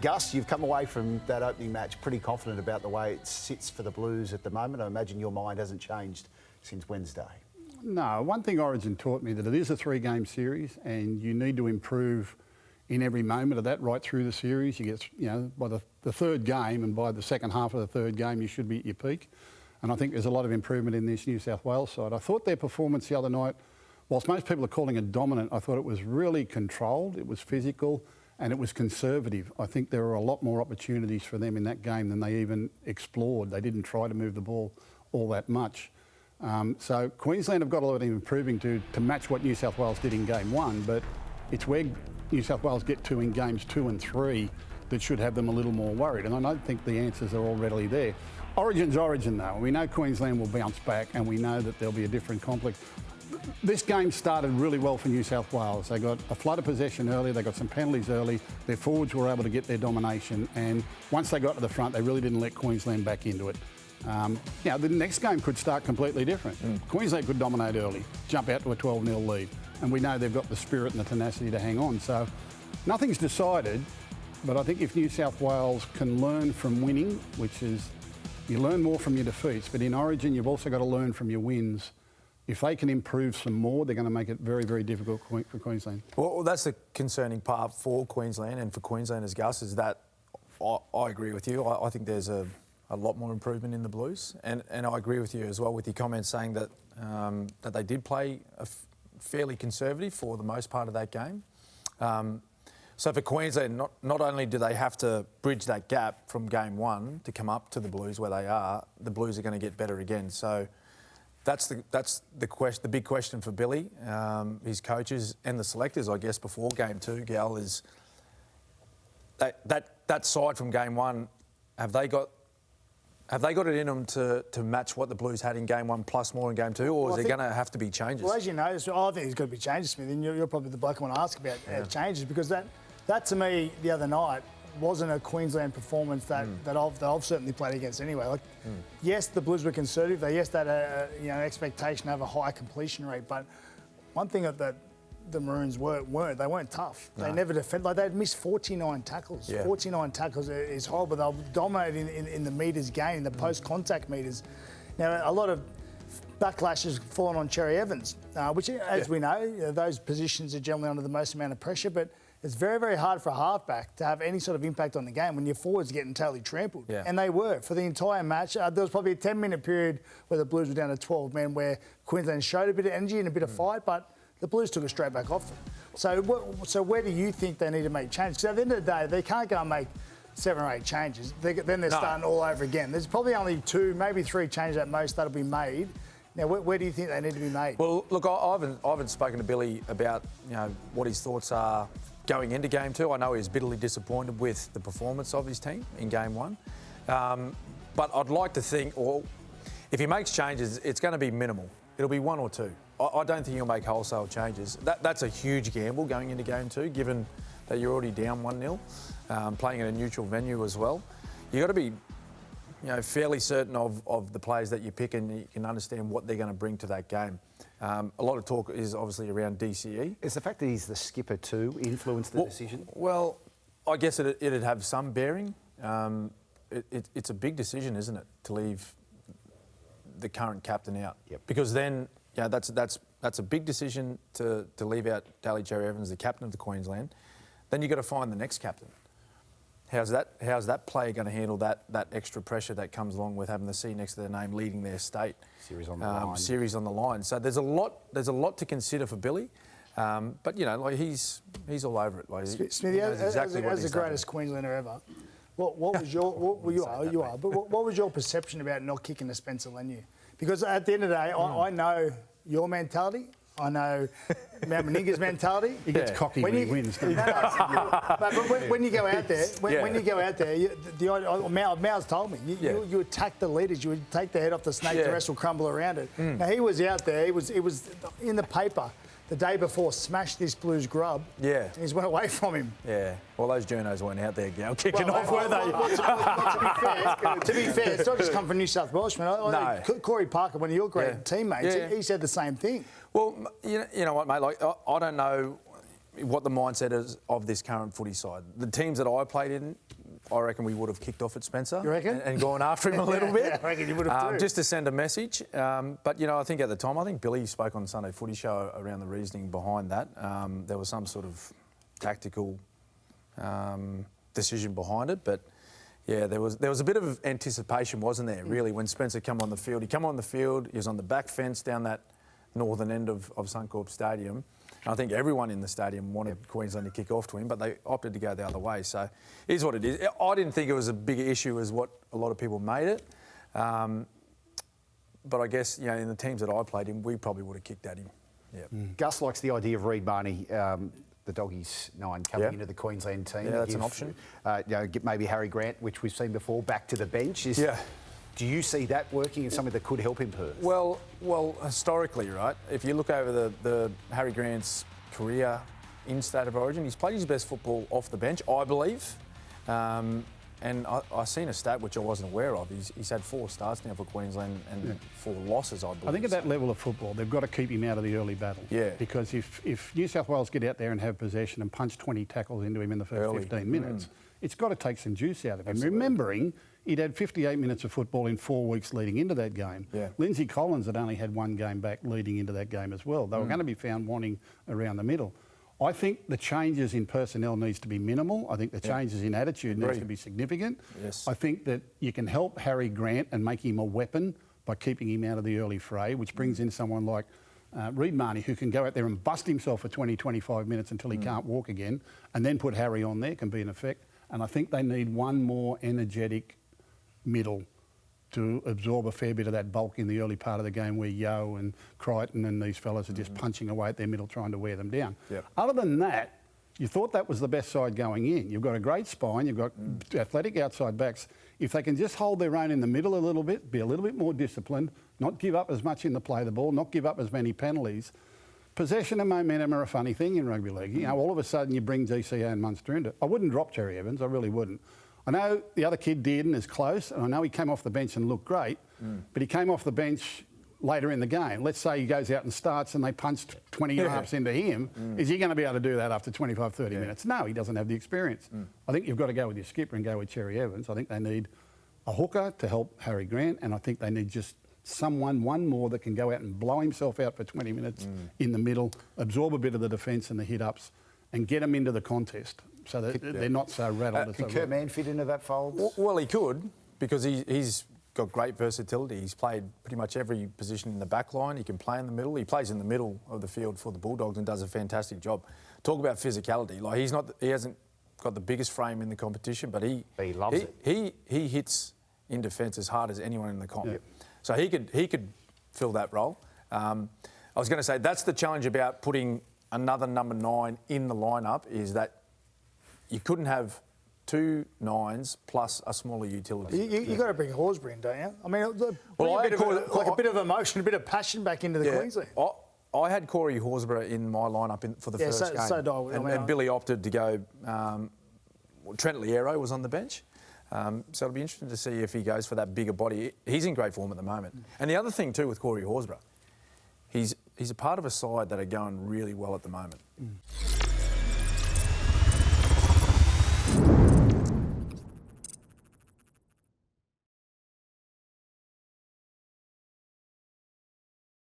Gus, you've come away from that opening match pretty confident about the way it sits for the Blues at the moment. I imagine your mind hasn't changed since Wednesday. No, one thing Origin taught me that it is a 3-game series and you need to improve in every moment of that right through the series. You get, by the third game and by the second half of the third game, you should be at your peak. And I think there's a lot of improvement in this New South Wales side. I thought their performance the other night, whilst most people are calling it dominant, I thought it was really controlled, it was physical, and it was conservative. I think there were a lot more opportunities for them in that game than they even explored. They didn't try to move the ball all that much. So Queensland have got a lot of improving to match what New South Wales did in game 1, but it's where New South Wales get to in games 2 and 3 that should have them a little more worried. And I don't think the answers are all readily there. Origin's Origin though. We know Queensland will bounce back and we know that there'll be a different conflict. This game started really well for New South Wales. They got a flood of possession early, they got some penalties early, their forwards were able to get their domination, and once they got to the front, they really didn't let Queensland back into it. The next game could start completely different. Queensland could dominate early, jump out to a 12-0 lead, and we know they've got the spirit and the tenacity to hang on. So nothing's decided, but I think if New South Wales can learn from winning, which is you learn more from your defeats, but in Origin you've also got to learn from your wins. If they can improve some more, they're going to make it very, very difficult for Queensland. Well, that's the concerning part for Queensland and for Queenslanders, Gus, is that I agree with you. I think there's a lot more improvement in the Blues. And I agree with you as well with your comments saying that that they did play fairly conservative for the most part of that game. So for Queensland, not only do they have to bridge that gap from game 1 to come up to the Blues where they are, the Blues are going to get better again. So that's the big question for Billy, his coaches and the selectors, I guess, before game 2, Gal, is that side from game 1, have they got it in them to match what the Blues had in game 1 plus more in game 2, or is there going to have to be changes? Well, as you know, I think there's got to be changes, Smith, and you're probably the bloke I want to ask about changes, because that to me the other night wasn't a Queensland performance that I've certainly played against anyway. Yes, the Blues were conservative. They had an expectation to have a high completion rate, but one thing that the Maroons weren't. They weren't tough. No. They never defended. They'd missed 49 tackles. Yeah. 49 tackles is horrible. They'll dominate in the metres gained, the post-contact metres. Now, a lot of backlash has fallen on Cherry Evans, which, as we know, those positions are generally under the most amount of pressure, but it's very, very hard for a halfback to have any sort of impact on the game when your forwards are getting totally trampled. Yeah. And they were. For the entire match, there was probably a 10-minute period where the Blues were down to 12 men, where Queensland showed a bit of energy and a bit of fight, but the Blues took it straight back off them. So where do you think they need to make changes? Because at the end of the day, they can't go and make 7 or 8 changes. Then they're starting all over again. There's probably only 2, maybe 3 changes at most that'll be made. Now, where do you think they need to be made? Well, look, I haven't spoken to Billy about what his thoughts are going into game 2. I know he was bitterly disappointed with the performance of his team in game 1. But I'd like to think, or if he makes changes, it's going to be minimal. It'll be 1 or 2. I don't think he'll make wholesale changes. That's a huge gamble going into game 2, given that you're already down 1-0, playing in a neutral venue as well. You've got to be fairly certain of the players that you pick, and you can understand what they're going to bring to that game. A lot of talk is obviously around DCE. Is the fact that he's the skipper too influence the decision? Well, I guess it'd have some bearing. It's a big decision, isn't it, to leave the current captain out? Yep. Because then that's a big decision to leave out Daly Cherry Evans, the captain of the Queensland. Then you've got to find the next captain. How's that player going to handle that extra pressure that comes along with having the C next to their name, leading their state? Series on the line. Series on the line. So there's a lot to consider for Billy. But he's all over it. Smithy, as the greatest Queenslander ever, what was your what was your perception about not kicking the Spencer Leniu? Because at the end of the day, I know your mentality. I know Mount Meninga's mentality. He gets cocky when he wins. But when you go out there, Mal's told me, you attack the leaders. You would take the head off the snake, the rest will crumble around it. Now, he was out there. It was in the paper the day before, smashed this Blues grub. Yeah. And he's went away from him. Yeah. Well, those journos weren't out there, Gal, kicking off, were they? To be fair, it's not just come from New South Welshmen. No. Corey Parker, one of your great teammates, he said the same thing. Well, you know what, mate? Like, I don't know. what the mindset is of this current footy side. The teams that I played in, I reckon we would have kicked off at Spencer. You reckon? And gone after him a little bit. Yeah, I reckon you would have too. Just to send a message. But, you know, I think at the time, I think Billy spoke on Sunday Footy Show around the reasoning behind that. There was some sort of tactical decision behind it, but yeah, there was a bit of anticipation, wasn't there, really, when Spencer came on the field. He came on the field, he was on the back fence down that northern end of Suncorp Stadium. And I think everyone in the stadium wanted Queensland to kick off to him, but they opted to go the other way. So it is what it is. I didn't think it was a big issue as what a lot of people made it. But I guess, you know, in the teams that I played in, we probably would have kicked at him. Yeah. Gus likes the idea of Reid Barney, the Doggies 9 coming into the Queensland team. Yeah, that's an option. You know, get maybe Harry Grant, which we've seen before, back to the bench. Do you see that working as something that could help in Perth? Well, historically, right, if you look over the Harry Grant's career in State of Origin, he's played his best football off the bench, I believe. And I've seen a stat which I wasn't aware of. He's had 4 starts now for Queensland and 4 losses, I believe. I think at that level of football, they've got to keep him out of the early battle. Yeah. Because if New South Wales get out there and have possession and punch 20 tackles into him in the first 15 minutes, it's got to take some juice out of him. Absolutely. Remembering he'd had 58 minutes of football in 4 weeks leading into that game. Yeah. Lindsay Collins had only had 1 game back leading into that game as well. They were going to be found wanting around the middle. I think the changes in personnel needs to be minimal. I think the changes in attitude needs to be significant. Yes. I think that you can help Harry Grant and make him a weapon by keeping him out of the early fray, which brings in someone like Reid Barney, who can go out there and bust himself for 20, 25 minutes until he can't walk again, and then put Harry on there, can be an effect. And I think they need one more energetic middle to absorb a fair bit of that bulk in the early part of the game where Yo and Crichton and these fellas are just punching away at their middle trying to wear them down. Yep. Other than that, you thought that was the best side going in. You've got a great spine, you've got athletic outside backs. If they can just hold their own in the middle a little bit, be a little bit more disciplined, not give up as much in the play of the ball, not give up as many penalties. Possession and momentum are a funny thing in rugby league. You know, all of a sudden you bring DCA and Munster into it. I wouldn't drop Cherry Evans, I really wouldn't. I know the other kid did and is close, and I know he came off the bench and looked great, but he came off the bench later in the game. Let's say he goes out and starts and they punched 20 yards into him. Is he going to be able to do that after 25, 30 minutes? No, he doesn't have the experience. I think you've got to go with your skipper and go with Cherry Evans. I think they need a hooker to help Harry Grant, and I think they need just one more that can go out and blow himself out for 20 minutes in the middle, absorb a bit of the defence and the hit-ups, and get them into the contest so that they're not so rattled. Can Kurt Mann fit into that fold? Well, he could, because he's got great versatility. He's played pretty much every position in the back line. He can play in the middle. He plays in the middle of the field for the Bulldogs and does a fantastic job. Talk about physicality. Like, he hasn't got the biggest frame in the competition, but he loves it. He hits in defence as hard as anyone in the comp. Yep. So he could fill that role. I was going to say that's the challenge about putting another number 9 in the lineup, is that you couldn't have 2 9s plus a smaller utility. You got to bring Horsburgh in, don't you? I mean, a bit of emotion, a bit of passion back into the Queensland. I had Corey Horsburgh in my lineup for the first game. So do I. And Billy opted to go. Trent Liero was on the bench. So it'll be interesting to see if he goes for that bigger body. He's in great form at the moment. And the other thing too with Corey Horsburgh, he's a part of a side that are going really well at the moment.